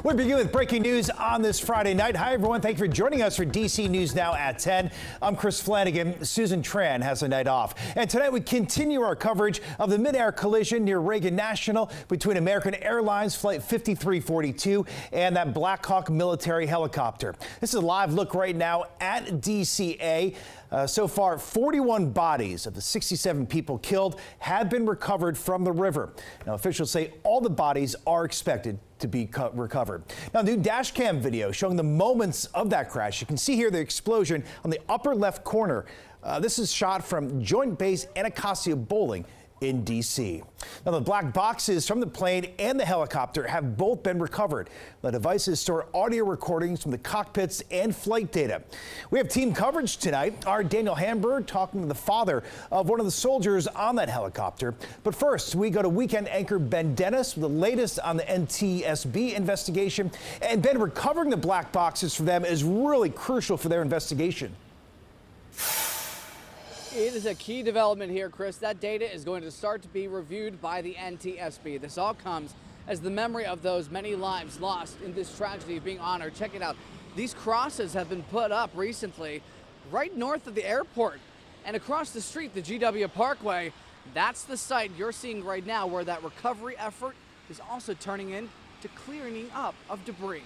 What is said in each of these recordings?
We begin with breaking news on this Friday night. Hi, everyone. Thank you for joining us for DC News Now at 10. I'm Chris Flanagan. Susan Tran has a night off. And tonight we continue our coverage of the mid-air collision near Reagan National between American Airlines Flight 5342 and that Black Hawk military helicopter. This is a live look right now at DCA. So far, 41 bodies of the 67 people killed have been recovered from the river. Now, officials say all the bodies are expected to be recovered. Now, new dash cam video showing the moments of that crash. You can see here the explosion on the upper left corner. This is shot from Joint Base Anacostia Bowling in D.C. Now, the black boxes from the plane and the helicopter have both been recovered. The devices store audio recordings from the cockpits and flight data. We have team coverage tonight. Our Daniel Hamburg talking to the father of one of the soldiers on that helicopter. But first, we go to weekend anchor Ben Dennis with the latest on the NTSB investigation. And Ben, recovering the black boxes for them is really crucial for their investigation. It is a key development here, Chris. That data is going to start to be reviewed by the NTSB. This all comes as the memory of those many lives lost in this tragedy being honored. Check it out. These crosses have been put up recently right north of the airport and across the street, the GW Parkway. That's the site you're seeing right now where that recovery effort is also turning into clearing up of debris.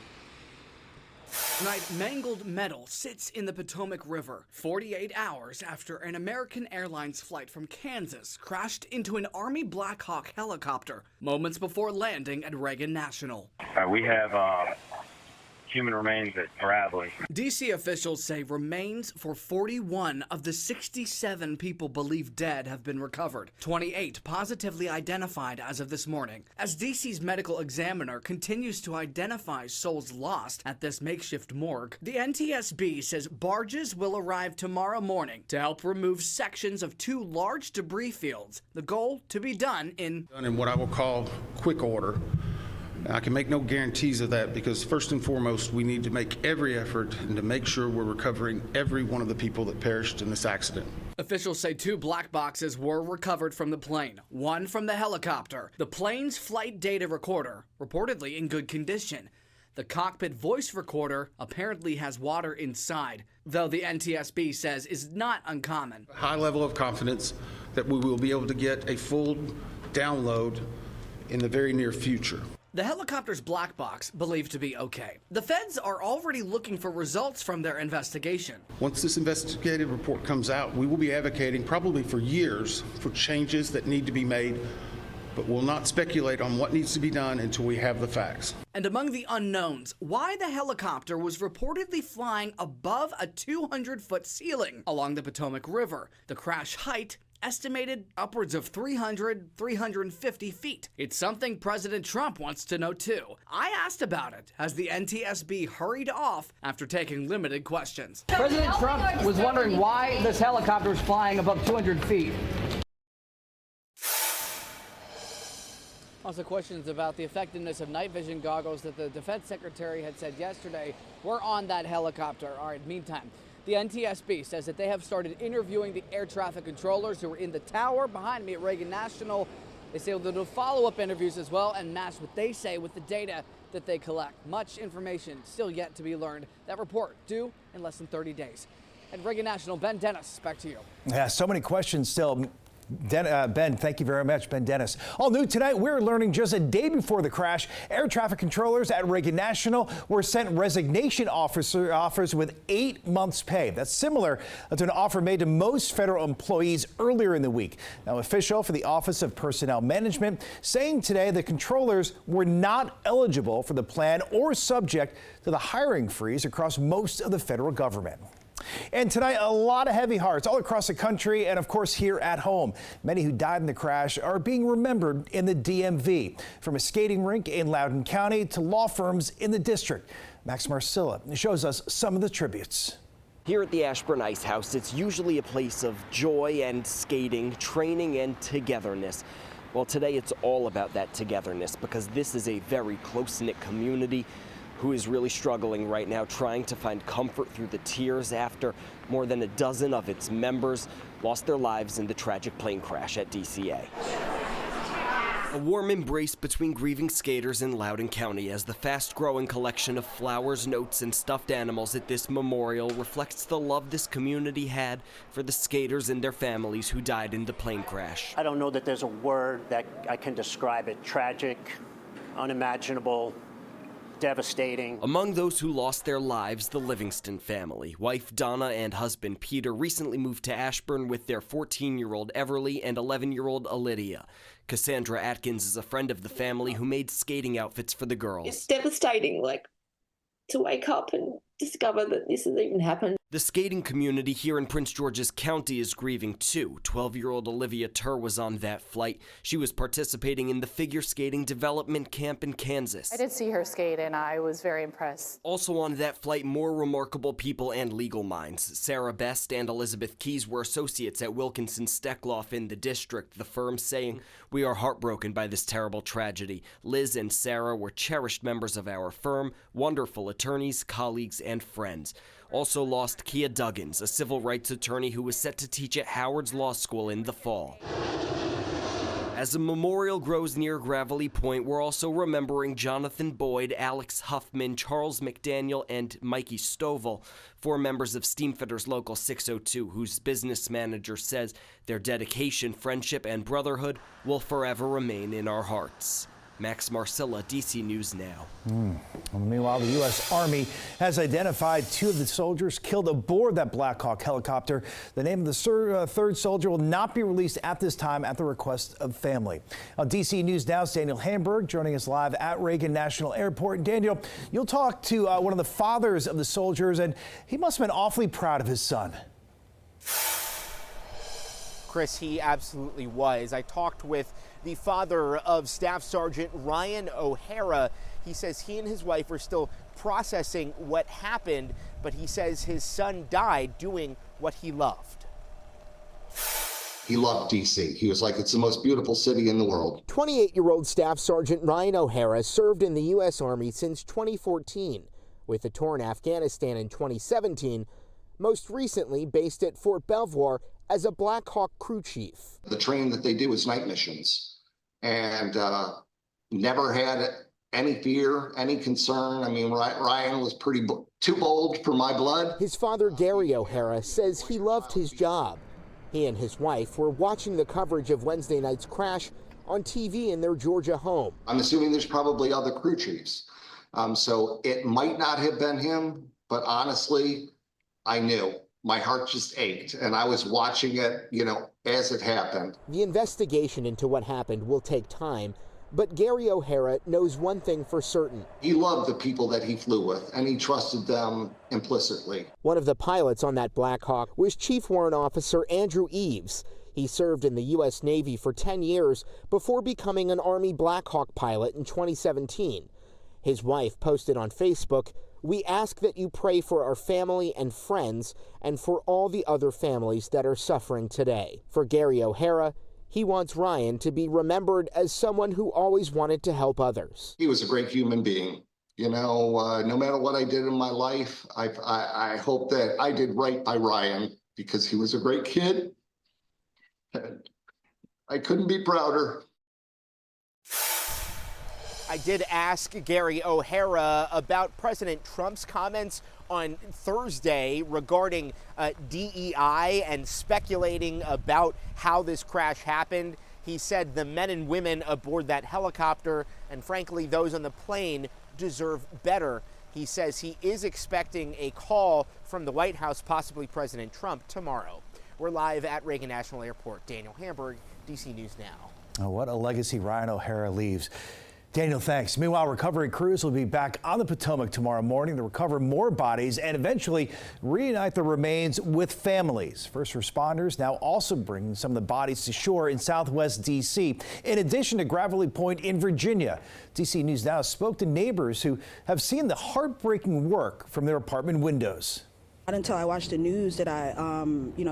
Tonight, mangled metal sits in the Potomac River 48 hours after an American Airlines flight from Kansas crashed into an Army Black Hawk helicopter moments before landing at Reagan National. We have human remains at Bradley. D.C. officials say remains for 41 of the 67 people believed dead have been recovered. 28 positively identified as of this morning. As D.C.'s medical examiner continues to identify souls lost at this makeshift morgue, the NTSB says barges will arrive tomorrow morning to help remove sections of two large debris fields. The goal to be done in what I will call quick order. I can make no guarantees of that because first and foremost, we need to make every effort and to make sure we're recovering every one of the people that perished in this accident. Officials say two black boxes were recovered from the plane, one from the helicopter. The plane's flight data recorder, reportedly in good condition. The cockpit voice recorder apparently has water inside, though the NTSB says is not uncommon. A high level of confidence that we will be able to get a full download in the very near future. The helicopter's black box believed to be okay. The feds are already looking for results from their investigation. Once this investigative report comes out, we will be advocating probably for years for changes that need to be made, but we'll not speculate on what needs to be done until we have the facts. And among the unknowns, why the helicopter was reportedly flying above a 200-foot ceiling along the Potomac River. The crash height estimated upwards of 350 feet. It's something President Trump wants to know too. I asked about it as the NTSB hurried off after taking limited questions. President Trump was wondering why this helicopter is flying above 200 feet. Also questions about the effectiveness of night vision goggles that the defense secretary had said yesterday were on that helicopter. All right, meantime, the NTSB says that they have started interviewing the air traffic controllers who were in the tower behind me at Reagan National. They say they'll do follow-up interviews as well and match what they say with the data that they collect. Much information still yet to be learned. That report due in less than 30 days. At Reagan National, Ben Dennis, back to you. Yeah, so many questions still. Ben, thank you very much, Ben Dennis. All new tonight, we're learning just a day before the crash, air traffic controllers at Reagan National were sent resignation offers with 8 months' pay. That's similar to an offer made to most federal employees earlier in the week. Now, official for the Office of Personnel Management saying today the controllers were not eligible for the plan or subject to the hiring freeze across most of the federal government. And tonight, a lot of heavy hearts all across the country and, of course, here at home. Many who died in the crash are being remembered in the DMV, from a skating rink in Loudoun County to law firms in the district. Max Marcilla shows us some of the tributes. Here at the Ashburn Ice House, it's usually a place of joy and skating, training and togetherness. Well, today it's all about that togetherness because this is a very close-knit community who is really struggling right now, trying to find comfort through the tears after more than a dozen of its members lost their lives in the tragic plane crash at DCA. A warm embrace between grieving skaters in Loudoun County as the fast-growing collection of flowers, notes, and stuffed animals at this memorial reflects the love this community had for the skaters and their families who died in the plane crash. I don't know that there's a word that I can describe it. Tragic, unimaginable, devastating. Among those who lost their lives, the Livingston family. Wife Donna and husband Peter recently moved to Ashburn with their 14-year-old Everly and 11-year-old Lydia. Cassandra Atkins is a friend of the family who made skating outfits for the girls. It's devastating, to wake up and discover that this has even happened. The skating community here in Prince George's County is grieving too. 12-year-old Olivia Turr was on that flight. She was participating in the figure skating development camp in Kansas. I did see her skate and I was very impressed. Also on that flight, more remarkable people and legal minds. Sarah Best and Elizabeth Keys were associates at Wilkinson Steckloff in the district, the firm saying, "We are heartbroken by this terrible tragedy. Liz and Sarah were cherished members of our firm, wonderful attorneys, colleagues, and friends." Also lost Kia Duggins, a civil rights attorney who was set to teach at Howard's Law School in the fall. As a memorial grows near Gravelly Point, we're also remembering Jonathan Boyd, Alex Huffman, Charles McDaniel, and Mikey Stovall, 4 members of Steamfitters Local 602, whose business manager says their dedication, friendship, and brotherhood will forever remain in our hearts. Max Marcilla, DC News Now. Well, meanwhile, the U.S. Army has identified 2 of the soldiers killed aboard that Black Hawk helicopter. The name of the third soldier will not be released at this time at the request of family. On DC News Now's Daniel Hamburg joining us live at Reagan National Airport. Daniel, you'll talk to one of the fathers of the soldiers, and he must have been awfully proud of his son. Chris, he absolutely was. I talked with the father of Staff Sergeant Ryan O'Hara. He says he and his wife are still processing what happened, but he says his son died doing what he loved. He loved D.C. He was like, it's the most beautiful city in the world. 28-year-old Staff Sergeant Ryan O'Hara served in the U.S. Army since 2014, with a tour in Afghanistan in 2017, most recently based at Fort Belvoir as a Black Hawk crew chief. The training that they do is night missions, and never had any fear, any concern. I mean, Ryan was pretty too bold for my blood. His father, Gary O'Hara, says he loved his job. He and his wife were watching the coverage of Wednesday night's crash on TV in their Georgia home. I'm assuming there's probably other crew chiefs. So it might not have been him, but honestly, I knew. My heart just ached, and I was watching it, as it happened. The investigation into what happened will take time, but Gary O'Hara knows one thing for certain. He loved the people that he flew with, and he trusted them implicitly. One of the pilots on that Black Hawk was Chief Warrant Officer Andrew Eves. He served in the U.S. Navy for 10 years before becoming an Army Black Hawk pilot in 2017. His wife posted on Facebook, "We ask that you pray for our family and friends and for all the other families that are suffering today." For Gary O'Hara, he wants Ryan to be remembered as someone who always wanted to help others. He was a great human being. No matter what I did in my life, I hope that I did right by Ryan because he was a great kid. And I couldn't be prouder. I did ask Gary O'Hara about President Trump's comments on Thursday regarding DEI and speculating about how this crash happened. He said the men and women aboard that helicopter, and frankly, those on the plane, deserve better. He says he is expecting a call from the White House, possibly President Trump, tomorrow. We're live at Reagan National Airport. Daniel Hamburg, DC News Now. Oh, what a legacy Ryan O'Hara leaves. Daniel, thanks. Meanwhile, recovery crews will be back on the Potomac tomorrow morning to recover more bodies and eventually reunite the remains with families. First responders now also bringing some of the bodies to shore in southwest D.C. In addition to Gravelly Point in Virginia, DC News Now spoke to neighbors who have seen the heartbreaking work from their apartment windows. Not until I watched the news did I,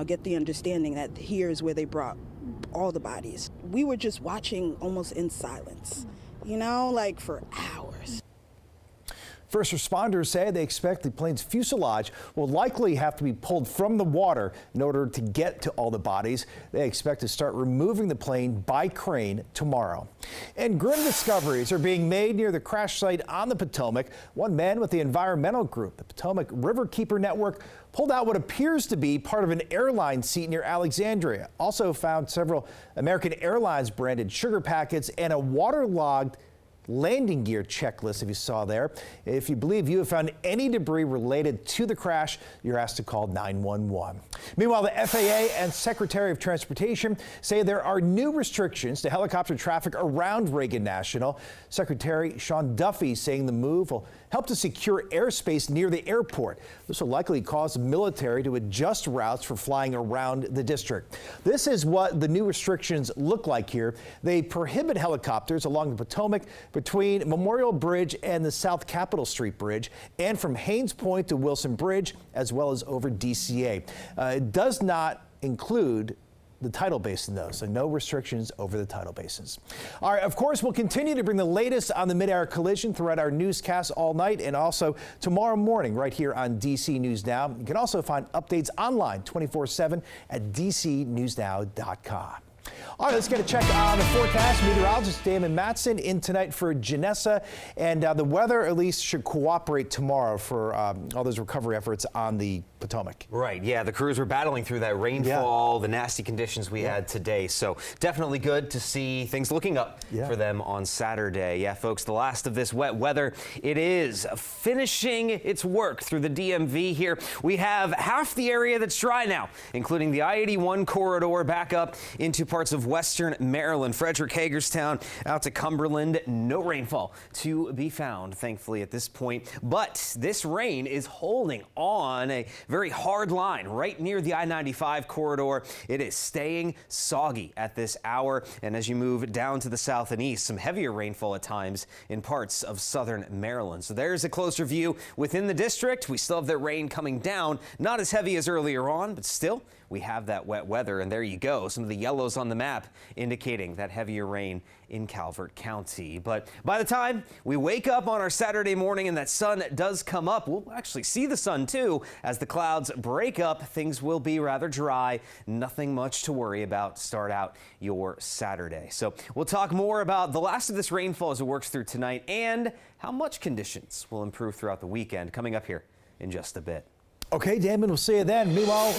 get the understanding that here's where they brought all the bodies. We were just watching almost in silence. For hours. First responders say they expect the plane's fuselage will likely have to be pulled from the water in order to get to all the bodies. They expect to start removing the plane by crane tomorrow. And grim discoveries are being made near the crash site on the Potomac. One man with the environmental group, the Potomac Riverkeeper Network, pulled out what appears to be part of an airline seat near Alexandria. Also found several American Airlines branded sugar packets and a waterlogged landing gear checklist, if you saw there. If you believe you have found any debris related to the crash, you're asked to call 911. Meanwhile, the FAA and Secretary of Transportation say there are new restrictions to helicopter traffic around Reagan National. Secretary Sean Duffy saying the move will help to secure airspace near the airport. This will likely cause the military to adjust routes for flying around the district. This is what the new restrictions look like here. They prohibit helicopters along the Potomac between Memorial Bridge and the South Capitol Street Bridge, and from Haynes Point to Wilson Bridge, as well as over DCA. It does not include the tidal basin, though, so no restrictions over the tidal basins. All right, of course, we'll continue to bring the latest on the mid-air collision throughout our newscast all night and also tomorrow morning right here on DC News Now. You can also find updates online 24/7 at dcnewsnow.com. All right, let's get a check on the forecast. Meteorologist Damon Matson in tonight for Janessa, and the weather at least should cooperate tomorrow for all those recovery efforts on the Potomac. Right, yeah, the crews were battling through that rainfall, the nasty conditions we had today, so definitely good to see things looking up for them on Saturday. Yeah, folks, the last of this wet weather, it is finishing its work through the DMV here. We have half the area that's dry now, including the I-81 corridor back up into parts of western Maryland, Frederick, Hagerstown, out to Cumberland. No rainfall to be found, thankfully, at this point. But this rain is holding on a very hard line right near the I-95 corridor. It is staying soggy at this hour. And as you move down to the south and east, some heavier rainfall at times in parts of southern Maryland. So there's a closer view within the district. We still have that rain coming down, not as heavy as earlier on, but still we have that wet weather. And there you go. Some of the yellows on the map indicating that heavier rain in Calvert County. But by the time we wake up on our Saturday morning and that sun does come up, we'll actually see the sun too. As the clouds break up, things will be rather dry. Nothing much to worry about to start out your Saturday. So we'll talk more about the last of this rainfall as it works through tonight and how much conditions will improve throughout the weekend coming up here in just a bit. Okay, Damon, we'll see you then. Meanwhile,